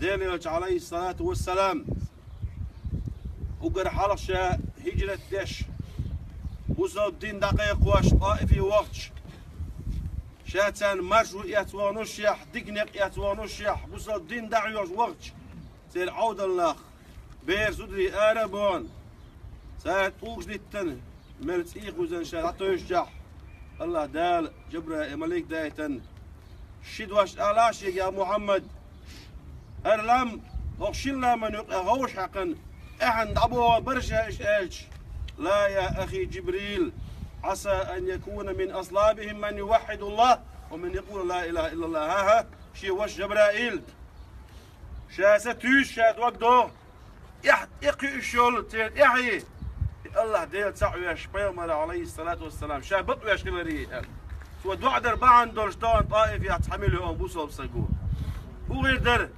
ديليوش عليه الصلاة والسلام وقر حلقة هجرة دش وصل الدين دقيق واش طائفي وقت شاتان مشروع يتوانوشيح دقنق يتوانوشيح وصل الدين دعيوش وقت سير عود الله بير سدري آربون ساعت اوغش لتن ملت ايق وزن شات حتى يشجح الله دال جبرة مليك دايتن شدواش آلاش يا محمد أرلم وخشين لا من يقغوش حقا احن أبوه برشا إيش لا يا أخي جبريل عسى أن يكون من أصلابهم من يوحد الله ومن يقول لا إله إلا الله ها شي وش جبرائيل شاستوش شات وقدو يقي الشول تيت يحيي الله ديل تعوي شبيمر عليه الصلاة والسلام شابط ويا شغلري ودعدر بعن دولشتان طائف يتحملهم بوصل بسقور وغير در